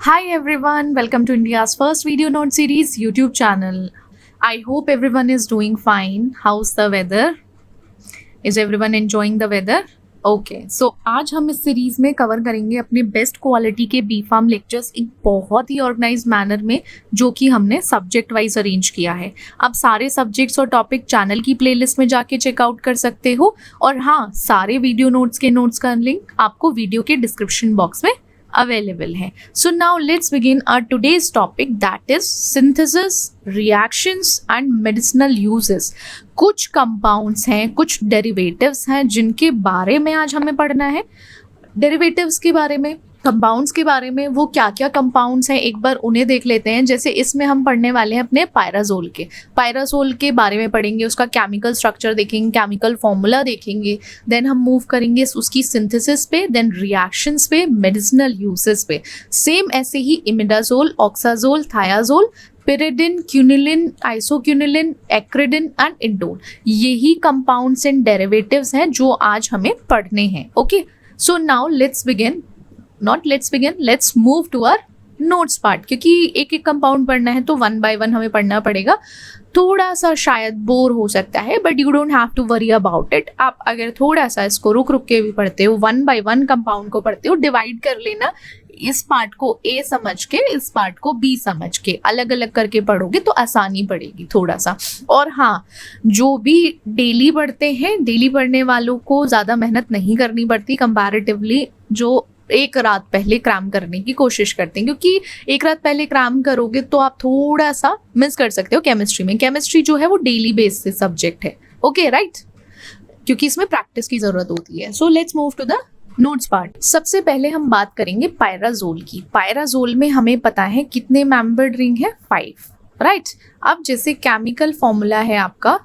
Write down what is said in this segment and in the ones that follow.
Hi everyone, welcome to India's first video note series YouTube channel. I hope everyone is doing fine. How's the weather? Is everyone enjoying the weather? Okay so आज हम इस series में cover करेंगे अपने best quality के B farm lectures एक बहुत ही organise manner में, जो कि हमने सब्जेक्ट वाइज अरेंज किया है। आप सारे सब्जेक्ट्स और टॉपिक चैनल की प्लेलिस्ट में जाके चेकआउट कर सकते हो, और हाँ, सारे वीडियो नोट्स के नोट्स का लिंक आपको वीडियो के डिस्क्रिप्शन बॉक्स में अवेलेबल है। So now let's begin our today's topic, that is synthesis, reactions and medicinal uses. कुछ कंपाउंड्स हैं, कुछ डेरिवेटिव्स हैं जिनके बारे में आज हमें पढ़ना है। डेरिवेटिव्स के बारे में, कंपाउंड्स के बारे में, वो क्या क्या कंपाउंड्स हैं एक बार उन्हें देख लेते हैं। जैसे इसमें हम पढ़ने वाले हैं अपने पायराजोल के बारे में पढ़ेंगे, उसका केमिकल स्ट्रक्चर देखेंगे, केमिकल फॉर्मूला देखेंगे, देन हम मूव करेंगे उसकी सिंथेसिस पे, देन रिएक्शंस पे, मेडिसिनल यूजेस पे। सेम ऐसे ही imidazole, oxazole, thiazole, pyridine, quinoline, isoquinoline, acridine and indole, यही कंपाउंड्स एंड डेरिवेटिव्स हैं जो आज हमें पढ़ने हैं। Okay, so now let's move to our notes part, क्योंकि एक एक कंपाउंड पढ़ना है तो वन बाय वन हमें पढ़ना पड़ेगा। थोड़ा सा शायद बोर हो सकता है, but you don't have to worry about it. आप अगर थोड़ा सा इसको रुक रुक के भी पढ़ते हो, वन बाय वन कंपाउंड को पढ़ते हो, डिवाइड कर लेना। इस पार्ट को ए समझ के, इस पार्ट को बी समझ के, अलग अलग करके पढ़ोगे तो आसानी पड़ेगी थोड़ा सा। और हाँ, जो भी डेली पढ़ते हैं, डेली पढ़ने वालों को ज़्यादा मेहनत नहीं करनी पड़ती कंपैरेटिवली, जो एक रात पहले क्रैम करने की कोशिश करते हैं, क्योंकि एक रात पहले क्रैम करोगे तो आप थोड़ा सा मिस कर सकते हो केमिस्ट्री में। केमिस्ट्री जो है वो डेली बेस से सब्जेक्ट है, ओके राइट, क्योंकि इसमें प्रैक्टिस की जरूरत होती है। So let's move to the notes part. सबसे पहले हम बात करेंगे पायराजोल की। पायराजोल में हमें पता है कितने मेंबर्ड रिंग है, 5, राइट। अब जैसे केमिकल फॉर्मूला है आपका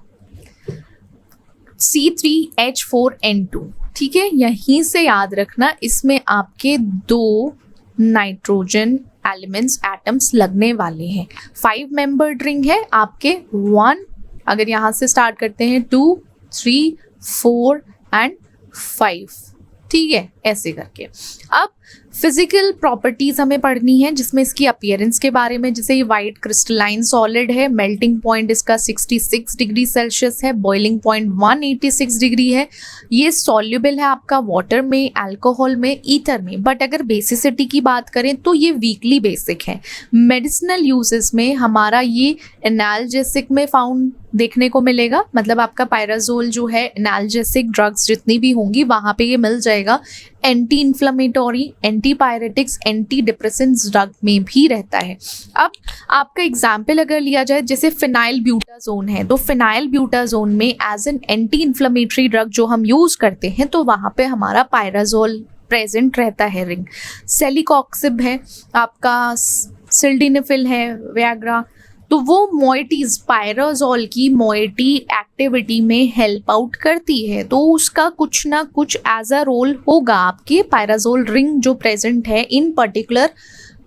C3H4N2, ठीक है, यहीं से याद रखना, इसमें आपके 2 नाइट्रोजन एलिमेंट्स, एटम्स लगने वाले हैं। 5 मेंबर्ड रिंग है आपके, 1, अगर यहाँ से स्टार्ट करते हैं 2, 3, 4 एंड 5, ठीक है, ऐसे करके। अब फिजिकल प्रॉपर्टीज हमें पढ़नी है, जिसमें इसकी अपीयरेंस के बारे में, जैसे ये वाइट क्रिस्टलाइन सॉलिड है, मेल्टिंग पॉइंट इसका 66 डिग्री सेल्सियस है, बॉइलिंग पॉइंट 186 डिग्री है। ये सॉल्युबल है आपका वाटर में, अल्कोहल में, ईथर में। बट अगर बेसिसिटी की बात करें तो ये वीकली बेसिक है। मेडिसिनल यूजेस में हमारा ये एनाल्जेसिक में फाउंड देखने को मिलेगा, मतलब आपका पायराजोल जो है, एनाल्जेसिक ड्रग्स जितनी भी होंगी वहाँ पे ये मिल जाएगा। Anti inflammatory, anti pyretics, anti depressants drug में भी रहता है। अब आपका एग्जाम्पल अगर लिया जाए, जैसे फिनाइल ब्यूटाजोन है, तो फिनाइल ब्यूटाजोन में as an anti inflammatory drug जो हम यूज करते हैं, तो वहाँ पे हमारा पायराजोल प्रेजेंट रहता है रिंग। सेलिकॉक्सिब है आपका, सिल्डेनाफिल है, वियाग्रा, तो वो मोइटीज पायराजोल की मोइटी एक्टिविटी में हेल्प आउट करती है, तो उसका कुछ ना कुछ एज अ रोल होगा आपके पायराजोल रिंग जो प्रेजेंट है इन पर्टिकुलर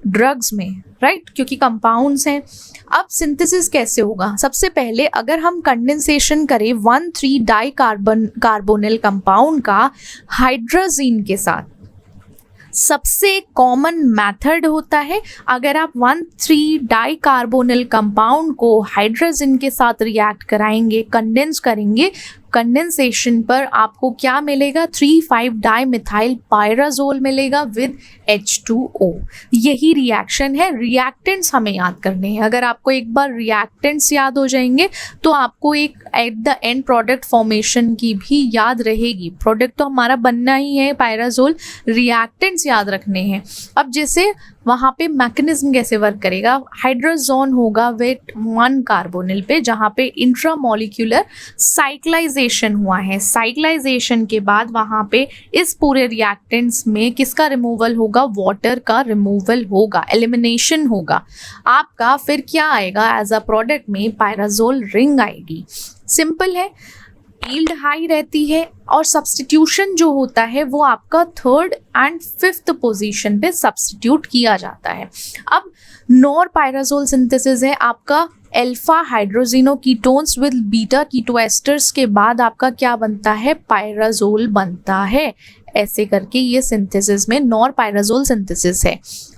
ड्रग्स में, राइट, क्योंकि कंपाउंड्स हैं। अब सिंथेसिस कैसे होगा? सबसे पहले अगर हम कंडेंसेशन करें 1,3 डाई कार्बोनिल कंपाउंड का हाइड्रोजीन के साथ, सबसे कॉमन मेथड होता है, अगर आप 1,3 डाई कार्बोनिल कंपाउंड को हाइड्रोजन के साथ रिएक्ट कराएंगे, कंडेंस करेंगे, कंडेंसेशन पर आपको क्या मिलेगा? 3,5 डाई मिथाइल पायराजोल मिलेगा विद H2O। यही रिएक्शन है। रिएक्टेंट्स हमें याद करने हैं। अगर आपको एक बार रिएक्टेंट्स याद हो जाएंगे तो आपको एक at the end product formation की भी याद रहेगी। प्रोडक्ट तो हमारा बनना ही है पायराजोल, रिएक्टेंट्स याद रखने हैं। अब जैसे वहाँ पे मैकेनिज्म कैसे वर्क करेगा, हाइड्रोजोन होगा विद 1 कार्बोनिल पे, जहाँ पे इंट्रामोलिक्यूलर साइक्लाइजेशन हुआ है। साइक्लाइजेशन के बाद वहाँ पे इस पूरे रिएक्टेंट्स में किसका रिमूवल होगा? वाटर का रिमूवल होगा, एलिमिनेशन होगा आपका। फिर क्या आएगा एज अ प्रोडक्ट में? पायराजोल रिंग आएगी। सिंपल है, यील्ड हाई रहती है, और सब्स्टिट्यूशन जो होता है वो आपका 3rd एंड 5th पोजीशन पे सब्स्टिट्यूट किया जाता है। अब नॉर पायराजोल सिंथेसिस है आपका अल्फा हाइड्रोजिनो कीटोन्स विद बीटा कीटोएस्टर्स के बाद आपका क्या बनता है, पायराजोल बनता है। ऐसे करके ये सिंथेसिस में नॉर पायराजोल सिंथेसिस है।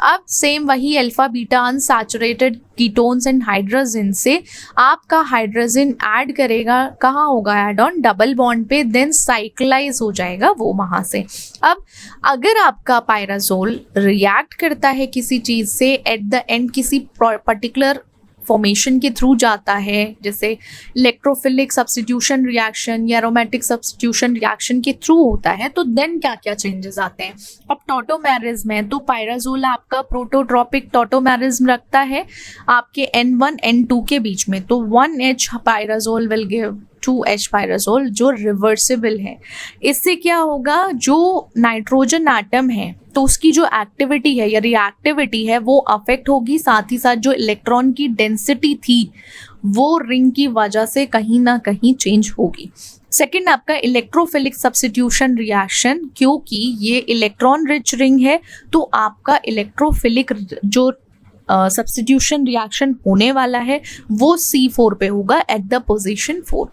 अब सेम वही alpha beta unsaturated ketones and hydrogen से आपका हाइड्रोजन ऐड करेगा, कहाँ होगा ऐड ऑन, डबल बॉन्ड पे, देन साइक्लाइज हो जाएगा वो वहाँ से। अब अगर आपका पायराजोल रिएक्ट करता है किसी चीज़ से, एट द एंड किसी पर्टिकुलर फॉर्मेशन के थ्रू जाता है, जैसे इलेक्ट्रोफिलिक सब्स्टिट्यूशन रिएक्शन या एरोमेटिक सब्स्टिट्यूशन रिएक्शन के थ्रू होता है, तो देन क्या क्या चेंजेस आते हैं। अब टॉटोमेरिज्म है तो पायराजोल आपका प्रोटोट्रॉपिक टॉटोमेरिज्म रखता है आपके N1 N2 के बीच में, तो 1H pyrazole will give 2H pyrazole जो रिवर्सिबल है। इससे क्या होगा, जो नाइट्रोजन एटम है तो उसकी जो एक्टिविटी है या रिएक्टिविटी है वो अफेक्ट होगी, साथ ही साथ जो इलेक्ट्रॉन की डेंसिटी थी वो रिंग की वजह से कहीं ना कहीं चेंज होगी। सेकेंड आपका इलेक्ट्रोफिलिक सब्स्टिट्यूशन रिएक्शन, क्योंकि ये इलेक्ट्रॉन रिच रिंग है तो आपका इलेक्ट्रोफिलिक जो सब्स्टिट्यूशन रिएक्शन होने वाला है वो C4 पे होगा एट द पोजीशन 4,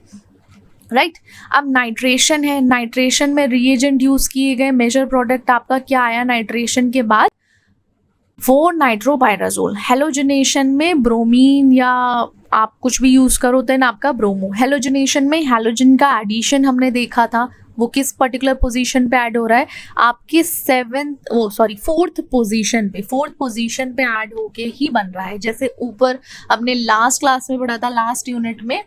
राइट। अब नाइट्रेशन है, नाइट्रेशन में रिएजेंट यूज किए गए, मेजर प्रोडक्ट आपका क्या आया नाइट्रेशन के बाद, 4 नाइट्रोपायराजोल। हेलोजनेशन में ब्रोमीन या आप कुछ भी यूज करो देन आपका ब्रोमो। हेलोजनेशन में हेलोजन का एडिशन हमने देखा था, वो किस पर्टिकुलर पोजीशन पे ऐड हो रहा है, आपके 4th पोजीशन पे ऐड होके ही बन रहा है। जैसे ऊपर अपने लास्ट क्लास में पढ़ा था, लास्ट यूनिट में,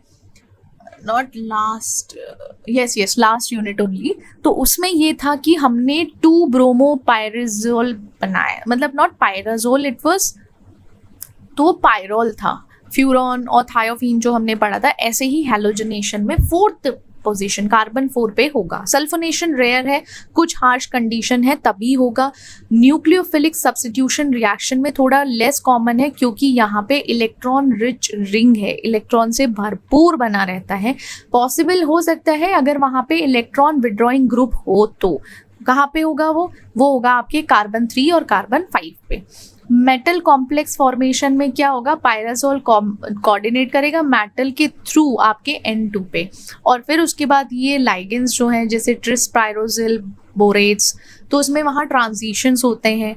लास्ट यूनिट ओनली, तो उसमें ये था कि हमने 2 ब्रोमो पायराजोल बनाया, मतलब नॉट पायराजोल, इट वाज, तो पायरोल था, फ्यूरॉन और थायोफीन जो हमने पढ़ा था। ऐसे ही हेलोजनेशन में 4th पोजीशन कार्बन 4 पे होगा। सल्फोनेशन रेयर है, कुछ हार्श कंडीशन है तभी होगा। न्यूक्लियोफिलिक सब्स्टिट्यूशन रिएक्शन में थोड़ा लेस कॉमन है क्योंकि यहाँ पे इलेक्ट्रॉन रिच रिंग है, इलेक्ट्रॉन से भरपूर बना रहता है। पॉसिबल हो सकता है अगर वहाँ पे इलेक्ट्रॉन विड्रॉइंग ग्रुप हो तो कहाँ पे होगा वो होगा आपके कार्बन 3 और कार्बन 5 पे। मेटल कॉम्प्लेक्स फॉर्मेशन में क्या होगा, पायराजोल कोऑर्डिनेट करेगा मेटल के थ्रू आपके N2 पे, और फिर उसके बाद ये लाइगेंड्स जो हैं जैसे ट्रिस्पायरोजिल, बोरेट्स, तो उसमें वहाँ ट्रांजिशंस होते हैं।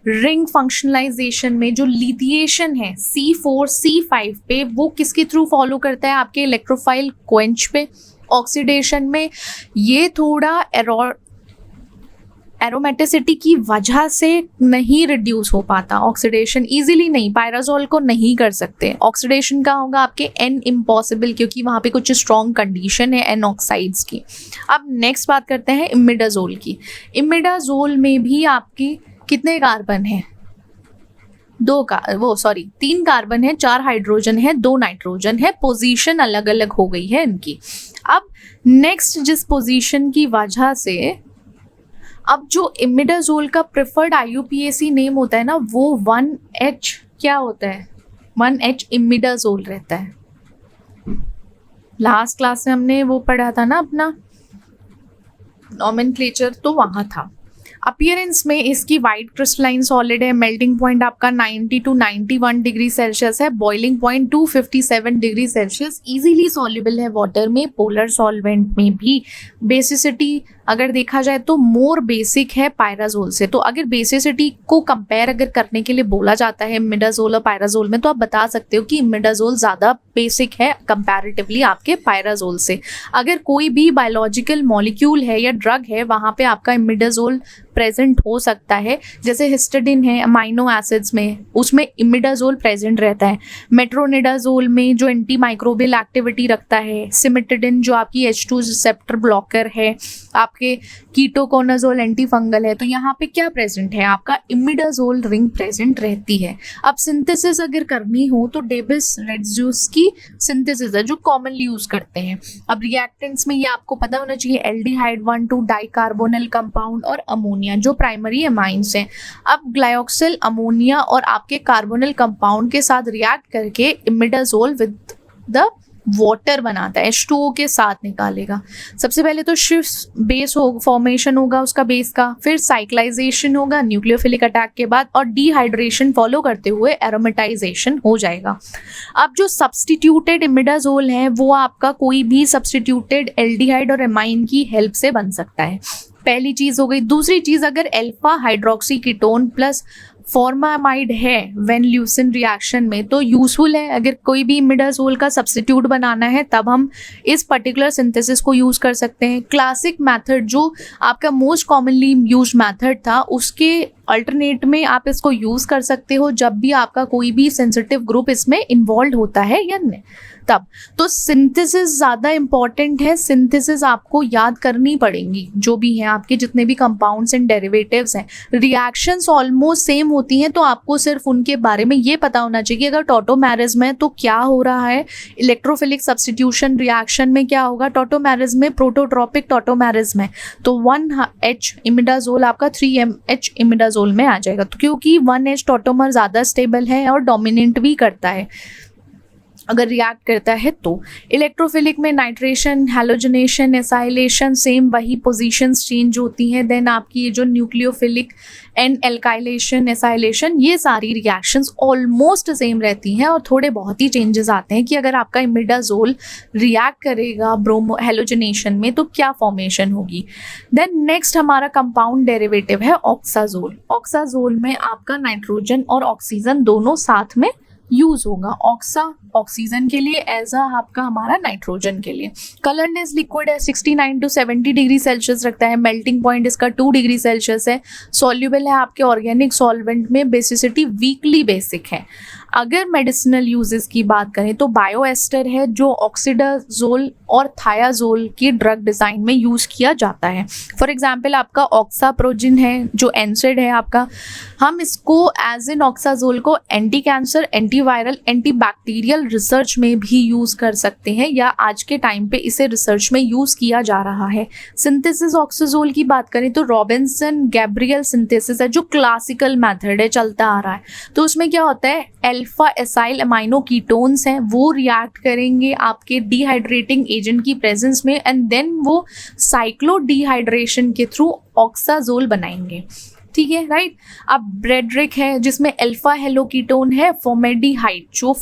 रिंग फंक्शनलाइजेशन में जो लिथिएशन है C4 C5 पे, वो किसके थ्रू फॉलो करता है, आपके इलेक्ट्रोफाइल क्वेंच पे। ऑक्सीडेशन में ये थोड़ा एरोमेटिसिटी की वजह से नहीं रिड्यूस हो पाता, ऑक्सीडेशन इजीली नहीं, पायराजोल को नहीं कर सकते। ऑक्सीडेशन का होगा आपके N इम्पॉसिबल, क्योंकि वहाँ पे कुछ स्ट्रॉन्ग कंडीशन है N ऑक्साइड्स की। अब नेक्स्ट बात करते हैं इमिडाजोल की। इमिडाजोल में भी आपकी कितने कार्बन है, 3 कार्बन है, 4 हाइड्रोजन है, 2 नाइट्रोजन है, पोजीशन अलग अलग हो गई है इनकी। अब नेक्स्ट जिस पोजीशन की वजह से अब जो इमिडाजोल का प्रेफर्ड IUPAC नेम होता है ना, वो 1H क्या होता है, 1H इमिडाजोल रहता है। लास्ट क्लास में हमने वो पढ़ा था ना अपना नॉमेनक्लेचर, तो वहाँ था। अपीयरेंस में इसकी वाइट क्रिस्टलाइन सॉलिड है, मेल्टिंग पॉइंट आपका 90 to 91 डिग्री सेल्सियस है, boiling point 257 degree Celsius, easily soluble है वाटर में, पोलर सॉल्वेंट में भी। बेसिसिटी अगर देखा जाए तो मोर बेसिक है पायराजोल से, तो अगर बेसिसिटी को कंपेयर अगर करने के लिए बोला जाता है इमिडाजोल और पायराजोल में, तो आप बता सकते हो कि इमिडाजोल ज़्यादा बेसिक है कंपैरेटिवली आपके पायराजोल से। अगर कोई भी बायोलॉजिकल मॉलिक्यूल है या ड्रग है वहाँ पे आपका इमिडाजोल प्रेजेंट हो सकता है, जैसे हिस्टिडिन है अमाइनो एसिड्स में, उसमें इमिडाजोल प्रेजेंट रहता है। मेट्रोनिडाजोल में जो एंटी माइक्रोबियल एक्टिविटी रखता है, सिमिटिडिन जो आपकी H2 रिसेप्टर ब्लॉकर है, आपके कीटोकोनाजोल एंटी फंगल है, तो यहाँ पे क्या प्रेजेंट है, आपका इमिडाजोल रिंग प्रेजेंट रहती है। अब सिंथेसिस अगर करनी हो तो डेबिस रेड्यूस की सिंथेसिस है जो कॉमनली यूज करते हैं। अब रिएक्टेंट्स में ये आपको पता होना चाहिए, एल्डिहाइड 1,2 डाइकार्बोनिल कंपाउंड और अमोनिया जो प्राइमरी एमाइंस हैं। अब ग्लाइऑक्सिल अमोनिया और आपके कार्बोनिल कंपाउंड के साथ रिएक्ट करके इमिडाजोल विद द वाटर बनाता है, H2O के साथ निकालेगा। सबसे पहले तो शिफ्ट बेस फॉर्मेशन होगा उसका बेस का, फिर साइक्लाइजेशन होगा न्यूक्लियोफिलिक अटैक के बाद, और डिहाइड्रेशन फॉलो करते हुए एरोमेटाइजेशन हो जाएगा। अब जो सब्सटीट्यूटेड इमिडाजोल है वो आपका कोई भी सब्सटीट्यूटेड एल्डिहाइड और एमाइन की हेल्प से बन सकता है, पहली चीज हो गई। दूसरी चीज, अगर alpha hydroxy ketone plus formamide है व्हेन ल्यूसिन रिएक्शन में तो यूजफुल है। अगर कोई भी इमिडाजोल का सब्स्टिट्यूट बनाना है तब हम इस पर्टिकुलर सिंथेसिस को यूज कर सकते हैं। क्लासिक मेथड जो आपका मोस्ट कॉमनली यूज मेथड था उसके अल्टरनेट में आप इसको यूज कर सकते हो जब भी आपका कोई भी सेंसिटिव ग्रुप इसमें इन्वॉल्व होता है या नहीं तब। तो सिंथेसिस ज़्यादा इंपॉर्टेंट है, सिंथेसिस आपको याद करनी पड़ेंगी जो भी हैं आपके जितने भी कंपाउंड्स एंड डेरिवेटिव्स हैं। रिएक्शंस ऑलमोस्ट सेम होती हैं तो आपको सिर्फ उनके बारे में ये पता होना चाहिए कि अगर टॉटोमेरिज्म है तो क्या हो रहा है, इलेक्ट्रोफिलिक सब्स्टिट्यूशन रिएक्शन में क्या होगा। टॉटोमेरिज्म में प्रोटोट्रॉपिक टॉटोमेरिज्म है तो 1H इमिडाजोल आपका 3MH इमिडाजोल में आ जाएगा, तो क्योंकि 1H टॉटोमर ज़्यादा स्टेबल है और डोमिनेंट भी करता है अगर रिएक्ट करता है तो। इलेक्ट्रोफिलिक में नाइट्रेशन, हैलोजनेशन, एसाइलेशन, सेम वही पोजीशंस चेंज होती हैं। देन आपकी ये जो न्यूक्लियोफिलिक एंड एल्काइलेशन, एसाइलेशन, ये सारी रिएक्शंस ऑलमोस्ट सेम रहती हैं और थोड़े बहुत ही चेंजेस आते हैं कि अगर आपका इमिडाजोल रिएक्ट करेगा ब्रोमो हैलोजनेशन में तो क्या फॉर्मेशन होगी। देन नेक्स्ट हमारा कंपाउंड डेरिवेटिव है ऑक्साजोल। ऑक्साजोल में आपका नाइट्रोजन और ऑक्सीजन दोनों साथ में यूज होगा। ऑक्सा ऑक्सीजन के लिए, एजा आपका हमारा नाइट्रोजन के लिए। कलरनेस लिक्विड है, 69 to 70 डिग्री सेल्सियस रखता है। मेल्टिंग पॉइंट इसका 2 डिग्री सेल्सियस है। सॉल्युबल है आपके ऑर्गेनिक सॉल्वेंट में। बेसिसिटी वीकली बेसिक है। अगर मेडिसिनल यूजेस की बात करें तो बायोएस्टर है जो ऑक्सीडाजोल और थायाजोल की ड्रग डिज़ाइन में यूज़ किया जाता है। फॉर एग्जांपल आपका ऑक्साप्रोजिन है जो एनसेड है आपका, हम इसको एज इन ऑक्साजोल को anti cancer, antiviral, antibacterial research में भी यूज़ कर सकते हैं या आज के टाइम पे इसे रिसर्च में यूज़ किया जा रहा है। सिंथेसिस ऑक्साजोल की बात करें तो रॉबिन्सन गैब्रियल सिंथेसिस है जो क्लासिकल मेथड है, चलता आ रहा है। तो उसमें क्या होता है, अल्फा एसाइल अमाइनो कीटोन्स हैं वो रिएक्ट करेंगे आपके डिहाइड्रेटिंग एजेंट की प्रेजेंस में एंड देन वो साइक्लो डिहाइड्रेशन के थ्रू ऑक्साजोल बनाएंगे। ठीक है, राइट। अब ब्रेडरिक है जिसमें अल्फा हेलोकीटोन है, फॉर्मेल्डिहाइड जो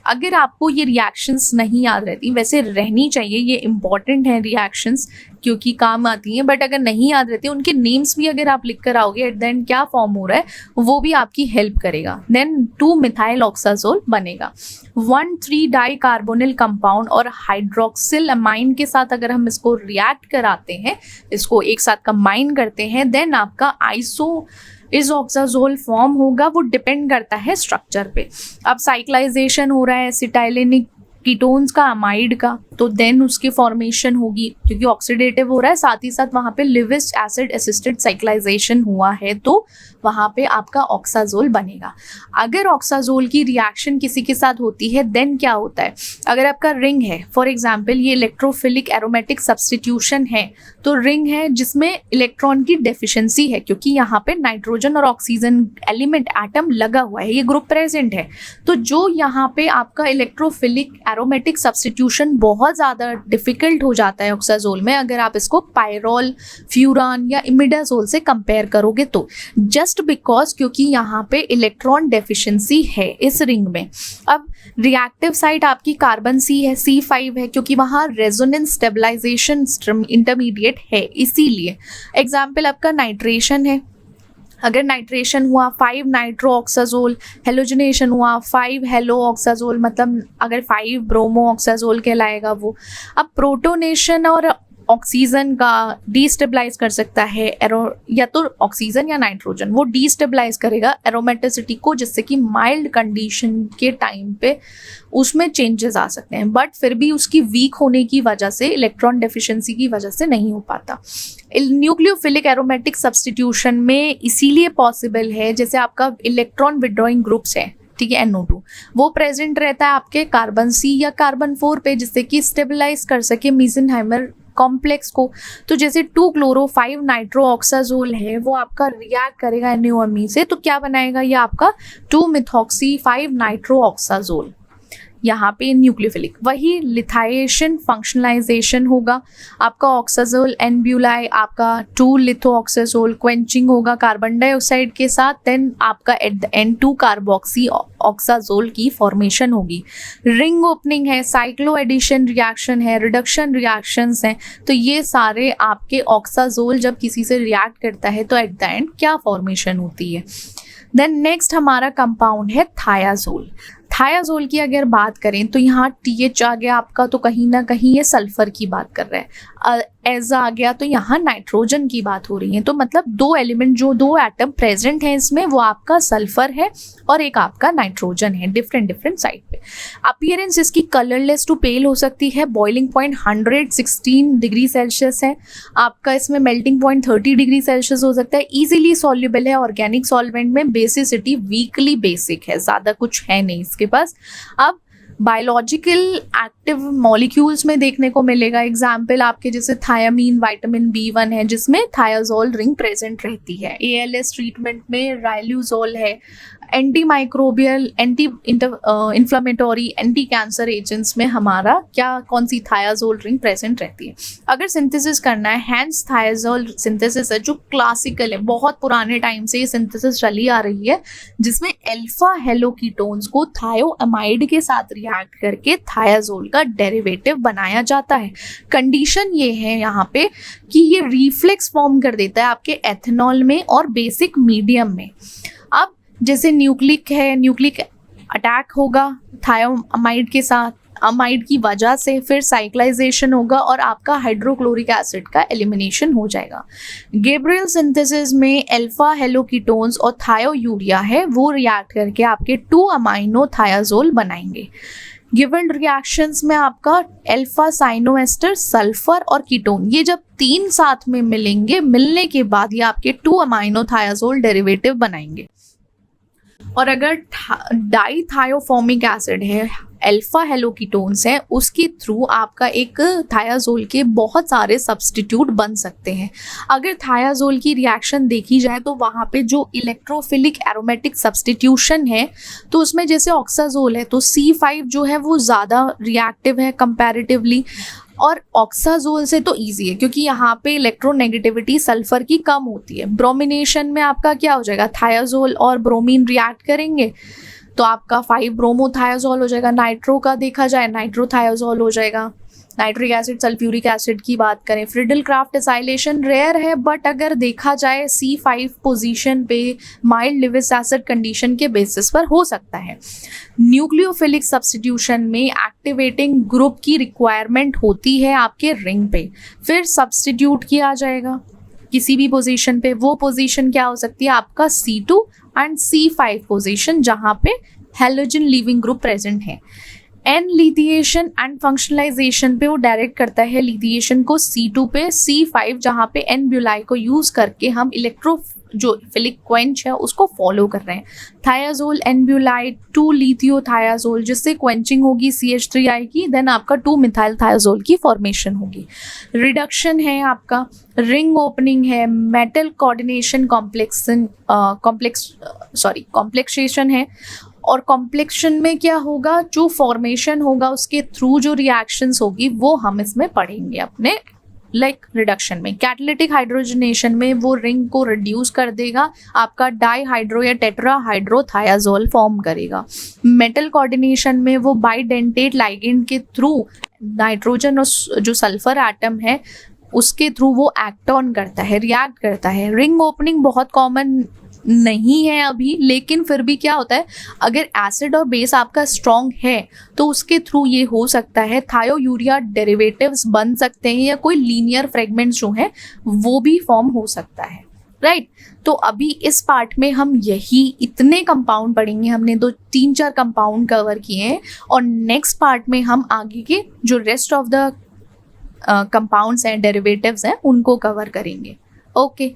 अगर आपको ये रिएक्शंस नहीं याद रहती, वैसे रहनी चाहिए, ये इंपॉर्टेंट है रिएक्शंस क्योंकि काम आती हैं, बट अगर नहीं याद रहती उनके नेम्स भी अगर आप लिख कर आओगे एट द एंड क्या फॉर्म हो रहा है वो भी आपकी हेल्प करेगा। देन 2 मिथाइल ऑक्साजोल बनेगा। 1,3 डाई कार्बोनिल कंपाउंड और हाइड्रोक्सिल अमाइन के साथ अगर हम इसको रिएक्ट कराते हैं, इसको एक साथ कंबाइन करते हैं, देन आपका आइसोइसोक्साजोल फॉर्म होगा। वो डिपेंड करता है स्ट्रक्चर पे। अब साइक्लाइजेशन हो रहा है एसिटाइलेनिक कीटोन्स का, अमाइड का, तो देन उसकी फॉर्मेशन होगी क्योंकि ऑक्सीडेटिव हो रहा है, साथ ही साथ वहाँ पे लिविस एसिड असिस्टेड साइक्लाइजेशन हुआ है तो वहाँ पे आपका ऑक्साजोल बनेगा। अगर ऑक्साजोल की रिएक्शन किसी के साथ होती है देन क्या होता है, अगर आपका रिंग है, फॉर एग्जांपल ये इलेक्ट्रोफिलिक एरोमेटिक सब्स्टिट्यूशन है तो रिंग है जिसमें इलेक्ट्रॉन की डेफिशिएंसी है क्योंकि यहाँ पे नाइट्रोजन और ऑक्सीजन एलिमेंट एटम लगा हुआ है, ये ग्रुप प्रेजेंट है। तो जो यहाँ पे आपका इलेक्ट्रोफिलिक एरोमेटिक सब्स्टिट्यूशन बहुत ज़्यादा डिफिकल्ट हो जाता है ऑक्साजोल में अगर आप इसको पायरोल, फ्यूरान या इमिडाजोल से कंपेयर करोगे तो, जस्ट बिकॉज क्योंकि यहाँ पे इलेक्ट्रॉन डेफिशिएंसी है इस रिंग में। अब रिएक्टिव साइट आपकी कार्बन C है, C5 है क्योंकि वहाँ रेजोनेंस स्टेबलाइजेशन इंटरमीडिएट है इसीलिए। एग्जाम्पल आपका नाइट्रेशन है, अगर नाइट्रेशन हुआ 5 नाइट्रो ऑक्साजोल, हेलोजनेशन हुआ 5 हेलो ऑक्साजोल, मतलब अगर 5 ब्रोमो ऑक्साजोल कहलाएगा वो। अब प्रोटोनेशन और ऑक्सीजन का डीस्टेबलाइज कर सकता है या तो ऑक्सीजन या नाइट्रोजन, वो डीस्टेबलाइज करेगा एरोमेटिसिटी को जिससे कि माइल्ड कंडीशन के टाइम पे उसमें चेंजेस आ सकते हैं, बट फिर भी उसकी वीक होने की वजह से, इलेक्ट्रॉन डेफिशिएंसी की वजह से नहीं हो पाता। न्यूक्लियोफिलिक एरोमेटिक सब्स्टिट्यूशन में इसीलिए पॉसिबल है जैसे आपका इलेक्ट्रॉन विड्रॉइंग ग्रुप्स है, ठीक है, NO2 वो प्रेजेंट रहता है आपके कार्बन C या कार्बन 4 पे जिससे कि स्टेबलाइज कर सके मेसेनहाइमर कॉम्प्लेक्स को। तो जैसे 2 क्लोरो 5 नाइट्रो ऑक्साजोल है वो आपका रिएक्ट करेगा NOMe से तो क्या बनाएगा ये आपका 2 मिथॉक्सी 5 नाइट्रो ऑक्साजोल। यहाँ पे न्यूक्लियोफिलिक। वही लिथाइएशन फंक्शनलाइजेशन होगा, आपका ऑक्साजोल एन ब्यूलाई, आपका 2 लिथोऑक्साजोल क्वेंचिंग होगा कार्बन डाइऑक्साइड के साथ, देन आपका एट द एंड 2 कार्बोक्सी ऑक्साजोल की फॉर्मेशन होगी। रिंग ओपनिंग है, साइक्लो एडिशन रिएक्शन है, रिडक्शन रिएक्शंस हैं। तो ये सारे आपके ऑक्साजोल जब किसी से रिएक्ट करता है तो एट द एंड क्या फॉर्मेशन होती है। देन नेक्स्ट हमारा कंपाउंड है थायाजोल। थायाजोल की अगर बात करें तो यहाँ TH आ गया आपका, तो कहीं ना कहीं ये सल्फर की बात कर रहा है। एज आ गया तो यहाँ नाइट्रोजन की बात हो रही है। तो मतलब 2 एलिमेंट जो 2 एटम प्रेजेंट हैं इसमें, वो आपका सल्फर है और एक आपका नाइट्रोजन है, डिफरेंट साइड पे। अपीयरेंस इसकी कलरलेस टू पेल हो सकती है। बॉइलिंग पॉइंट 116 डिग्री सेल्सियस है आपका, इसमें मेल्टिंग पॉइंट 30 डिग्री सेल्सियस हो सकता है। ईजिली सॉल्युबल है ऑर्गेनिक सॉल्वेंट में। बेसिसिटी वीकली बेसिक है, ज़्यादा कुछ है नहीं इसके पास। अब बायोलॉजिकल एक्टिव मॉलिक्यूल्स में देखने को मिलेगा, एग्जाम्पल आपके जैसे थायामीन, विटामिन B1 है जिसमें थायाजोल रिंग प्रेजेंट रहती है। ALS ट्रीटमेंट में राइल्यूजोल है। Anti microbial, anti inflammatory, anti cancer agents में हमारा कौन सी थायाजोल रिंग प्रेजेंट रहती है। अगर सिंथेसिस करना है, हैंस थायाजोल सिंथेसिस है जो क्लासिकल है, बहुत पुराने टाइम से ये सिंथेसिस चली आ रही है, जिसमें अल्फा हेलोकीटोन्स को थायोअमाइड के साथ रिएक्ट करके थायाजोल का डेरिवेटिव बनाया जाता है। कंडीशन ये है यहाँ पे कि ये रिफ्लेक्स फॉर्म कर देता है आपके एथेनॉल में और बेसिक मीडियम में। अब जैसे न्यूक्लिक अटैक होगा थायोअमाइड के साथ, अमाइड की वजह से फिर साइक्लाइजेशन होगा और आपका हाइड्रोक्लोरिक एसिड का एलिमिनेशन हो जाएगा। गैब्रियल सिंथेसिस में अल्फा हेलोकीटोन्स और थायोयूरिया है, वो रिएक्ट करके आपके 2 अमाइनो थायाजोल बनाएंगे। गिवन रिएक्शंस में आपका अल्फा साइनोएस्टर, सल्फर और कीटोन, ये जब 3 साथ में मिलेंगे, मिलने के बाद ये आपके 2 अमाइनो थायाजोल डेरिवेटिव बनाएंगे। और अगर डाईथायोफॉर्मिक एसिड है, अल्फा हेलोकीटोन्स है, उसके थ्रू आपका एक थायाजोल के बहुत सारे सब्स्टिट्यूट बन सकते हैं। अगर थायाजोल की रिएक्शन देखी जाए तो वहाँ पे जो इलेक्ट्रोफिलिक एरोमेटिक सब्स्टिट्यूशन है, तो उसमें जैसे ऑक्साजोल है तो C5 जो है वो ज़्यादा रिएक्टिव है कंपैरेटिवली, और ऑक्साजोल से तो इजी है क्योंकि यहाँ पे इलेक्ट्रोनेगेटिविटी सल्फर की कम होती है। ब्रोमिनेशन में आपका क्या हो जाएगा, थायाजोल और ब्रोमीन रिएक्ट करेंगे तो आपका 5 ब्रोमोथायाजोल हो जाएगा। नाइट्रो का देखा जाए नाइट्रोथायाजोल हो जाएगा। नाइट्रिक एसिड, सल्फ्यूरिक एसिड की बात करें, फ्रिडल क्राफ्ट एसाइलेशन रेयर है, बट अगर देखा जाए C5 पोजीशन पे माइल्ड लिविस एसिड कंडीशन के बेसिस पर हो सकता है। न्यूक्लियोफिलिक सब्स्टिट्यूशन में एक्टिवेटिंग ग्रुप की रिक्वायरमेंट होती है आपके रिंग पे, फिर सब्स्टिट्यूट किया जाएगा किसी भी पोजीशन पे। वो पोजीशन क्या हो सकती है, आपका C2 एंड C5 पोजीशन, जहाँ पे हेलोजन लीविंग ग्रुप प्रेजेंट है। एन लिथिएशन एंड फंक्शनलाइजेशन पे वो डायरेक्ट करता है लिथिएशन को C2 पे, C5 जहाँ पे एन ब्यूलाई को यूज करके हम इलेक्ट्रोफिलिक क्वेंच है उसको फॉलो कर रहे हैं। थायाजोल एन ब्यूलाई 2 लिथियोथायाजोल, जिससे क्वेंचिंग होगी CH3 आएगी, देन आपका 2 मिथाइल थायाजोल की फॉर्मेशन होगी। रिडक्शन है आपका, रिंग ओपनिंग है, मेटल कोऑर्डिनेशन कॉम्प्लेक्सेशन है। और कॉम्प्लेक्शन में क्या होगा, जो फॉर्मेशन होगा उसके थ्रू जो रिएक्शंस होगी वो हम इसमें पढ़ेंगे अपने रिडक्शन में। कैटालिटिक हाइड्रोजनेशन में वो रिंग को रिड्यूस कर देगा, आपका डाईहाइड्रो या टेट्राहाइड्रोथायाजोल फॉर्म करेगा। मेटल कोऑर्डिनेशन में वो बाइडेंटेट लाइगेंड के थ्रू नाइट्रोजन और जो सल्फर एटम है उसके थ्रू वो एक्ट ऑन करता है, रिएक्ट करता है। रिंग ओपनिंग बहुत कॉमन नहीं है अभी, लेकिन फिर भी क्या होता है, अगर एसिड और बेस आपका स्ट्रॉन्ग है तो उसके थ्रू ये हो सकता है। थायोयूरिया डेरिवेटिव्स बन सकते हैं या कोई लीनियर फ्रेगमेंट्स जो हैं वो भी फॉर्म हो सकता है, राइट। तो अभी इस पार्ट में हम यही इतने कंपाउंड पढ़ेंगे, हमने 3-4 कंपाउंड कवर किए हैं, और नेक्स्ट पार्ट में हम आगे के जो रेस्ट ऑफ द कंपाउंड्स हैं, डेरिवेटिव्स हैं, उनको कवर करेंगे। ओके।